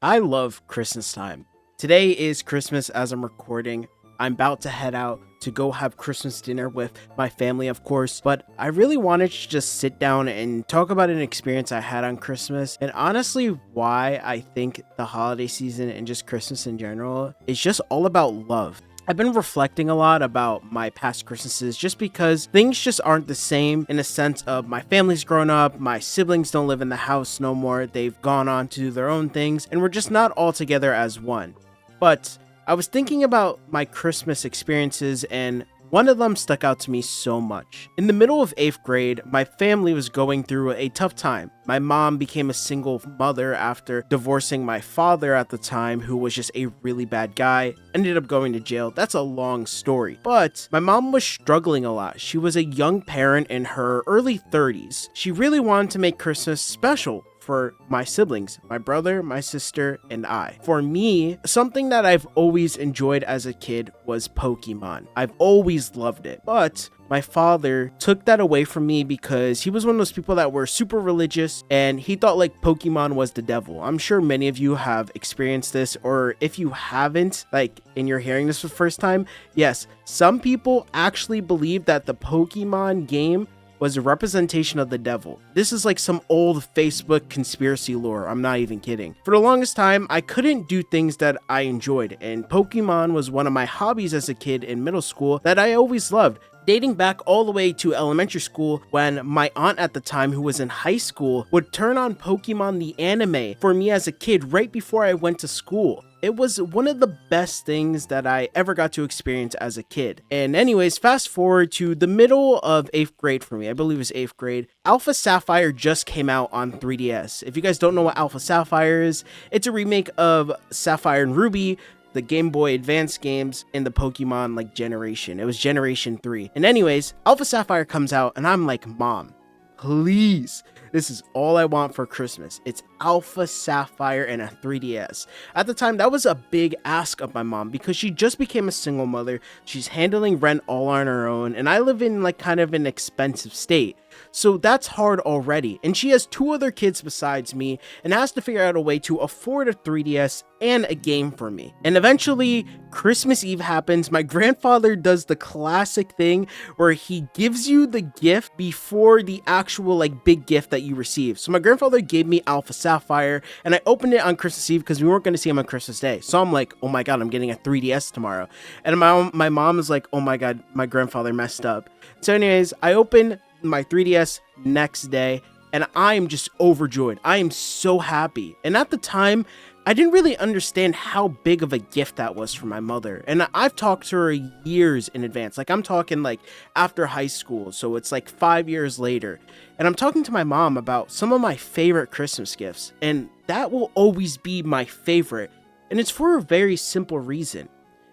I love Christmas time. Today is Christmas as I'm recording. I'm about to head out to go have Christmas dinner with my family, of course, but I really wanted to just sit down and talk about an experience I had on Christmas and honestly why I think the holiday season and just Christmas in general is just all about love. I've been reflecting a lot about my past Christmases just because things just aren't the same in a sense of my family's grown up, my siblings don't live in the house no more, they've gone on to do their own things, and we're just not all together as one. But I was thinking about my Christmas experiences and one of them stuck out to me so much. In the middle of 8th grade, my family was going through a tough time. My mom became a single mother after divorcing my father at the time, who was just a really bad guy, ended up going to jail. That's a long story. But my mom was struggling a lot. She was a young parent in her early 30s. She really wanted to make Christmas special for my siblings, my brother, my sister, and I. For me, something that I've always enjoyed as a kid was Pokemon. I've always loved it, but my father took that away from me because he was one of those people that were super religious and he thought like Pokemon was the devil. I'm sure many of you have experienced this, or if you haven't, like, and you're hearing this for the first time, yes, some people actually believe that the Pokemon game was a representation of the devil. This is like some old Facebook conspiracy lore, I'm not even kidding. For the longest time, I couldn't do things that I enjoyed, and Pokemon was one of my hobbies as a kid in middle school that I always loved, dating back all the way to elementary school when my aunt at the time, who was in high school, would turn on Pokemon the anime for me as a kid right before I went to school. It was one of the best things that I ever got to experience as a kid. And anyways, fast forward to the middle of 8th grade for me. I believe it was 8th grade. Alpha Sapphire just came out on 3DS. If you guys don't know what Alpha Sapphire is, it's a remake of Sapphire and Ruby, the Game Boy Advance games in the Pokemon like generation. It was generation 3. And anyways, Alpha Sapphire comes out and I'm like, Mom, please, this is all I want for Christmas. It's Alpha Sapphire and a 3DS. At the time, that was a big ask of my mom because she just became a single mother. She's handling rent all on her own, and I live in like kind of an expensive state. So that's hard already. And she has 2 other kids besides me and has to figure out a way to afford a 3DS and a game for me. And eventually, Christmas Eve happens. My grandfather does the classic thing where he gives you the gift before the actual like big gift that you receive. So my grandfather gave me Alpha Sapphire and I opened it on Christmas Eve because we weren't going to see him on Christmas Day. So I'm like, oh my God, I'm getting a 3DS tomorrow. And my mom is like, oh my God, my grandfather messed up. So anyways, I open my 3DS next day and I am just overjoyed. I am so happy. And at the time, I didn't really understand how big of a gift that was for my mother. And I've talked to her years in advance. Like I'm talking like after high school. So it's like 5 years later. And I'm talking to my mom about some of my favorite Christmas gifts. And that will always be my favorite. And it's for a very simple reason.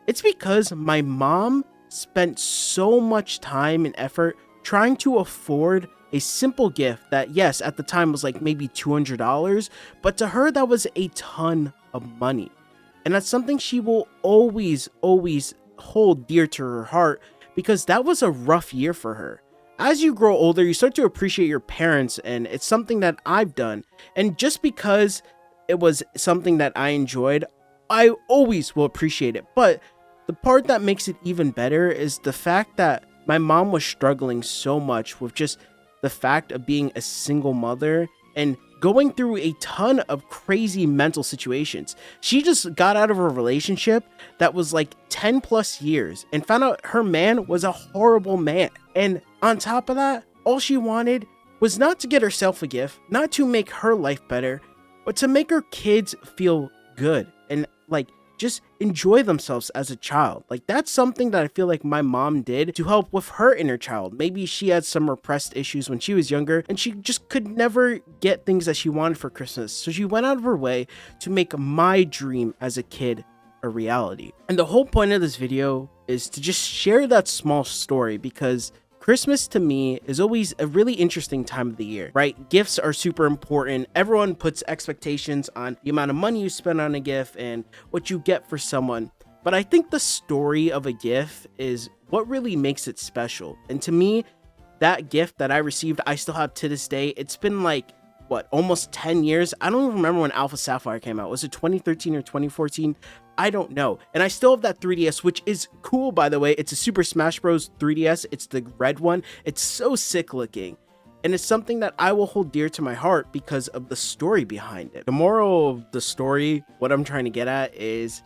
It's because my mom spent so much time and effort trying to afford a simple gift that, yes, at the time was like maybe $200, but to her that was a ton of money. And that's something she will always hold dear to her heart because that was a rough year for her. As you grow older, you start to appreciate your parents, and it's something that I've done. And just because it was something that I enjoyed, I always will appreciate it. But the part that makes it even better is the fact that my mom was struggling so much with just the fact of being a single mother and going through a ton of crazy mental situations. She just got out of a relationship that was like 10 plus years and found out her man was a horrible man. And on top of that, all she wanted was not to get herself a gift, not to make her life better, but to make her kids feel good and like just enjoy themselves as a child. Like that's something that I feel like my mom did to help with her inner child. Maybe she had some repressed issues when she was younger and she just could never get things that she wanted for Christmas. So she went out of her way to make my dream as a kid a reality. And the whole point of this video is to just share that small story because Christmas to me is always a really interesting time of the year, right? Gifts are super important. Everyone puts expectations on the amount of money you spend on a gift and what you get for someone. But I think the story of a gift is what really makes it special. And to me, that gift that I received, I still have to this day. It's been like what, almost 10 years. I don't even remember when Alpha Sapphire came out. Was it 2013 or 2014? I don't know. And I still have that 3DS, which is cool, by the way. It's a Super Smash Bros. 3DS. It's the red one. It's so sick looking. And it's something that I will hold dear to my heart because of the story behind it. The moral of the story, what I'm trying to get at is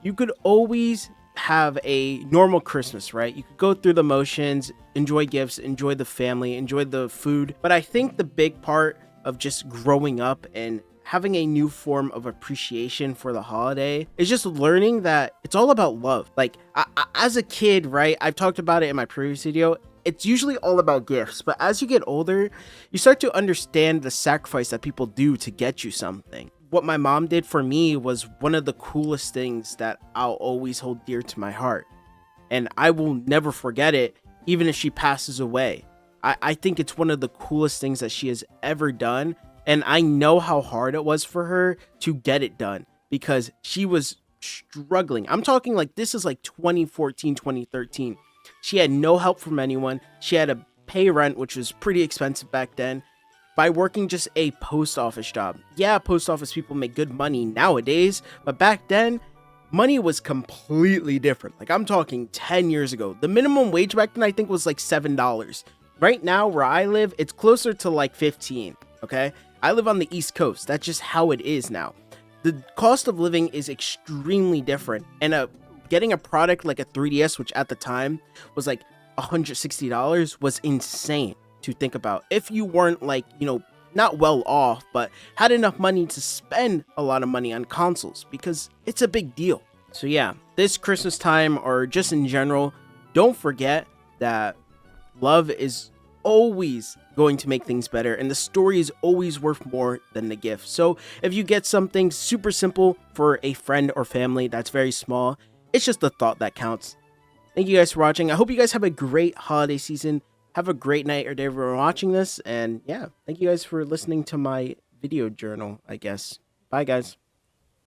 you could always have a normal Christmas, right? You could go through the motions, enjoy gifts, enjoy the family, enjoy the food. But I think the big part of just growing up and having a new form of appreciation for the holiday is just learning that it's all about love. Like as a kid, right? I've talked about it in my previous video. It's usually all about gifts, but as you get older, you start to understand the sacrifice that people do to get you something. What my mom did for me was one of the coolest things that I'll always hold dear to my heart. And I will never forget it, even if she passes away. I think it's one of the coolest things that she has ever done. And I know how hard it was for her to get it done because she was struggling. I'm talking like this is like 2014, 2013. She had no help from anyone. She had to pay rent, which was pretty expensive back then, by working just a post office job. Yeah, post office people make good money nowadays, but back then, money was completely different. Like I'm talking 10 years ago. The minimum wage back then I think was like $7. Right now, where I live, it's closer to like 15, okay? I live on the East Coast. That's just how it is now. The cost of living is extremely different, and getting a product like a 3DS, which at the time was like $160, was insane to think about. If you weren't like, not well off, but had enough money to spend a lot of money on consoles, because it's a big deal. So yeah, this Christmas time, or just in general, don't forget that love is always going to make things better, and the story is always worth more than the gift. So if you get something super simple for a friend or family that's very small, it's just the thought that counts. Thank you guys for watching. I hope you guys have a great holiday season. Have a great night or day if you're watching this. And yeah, thank you guys for listening to my video journal, I guess. Bye, guys.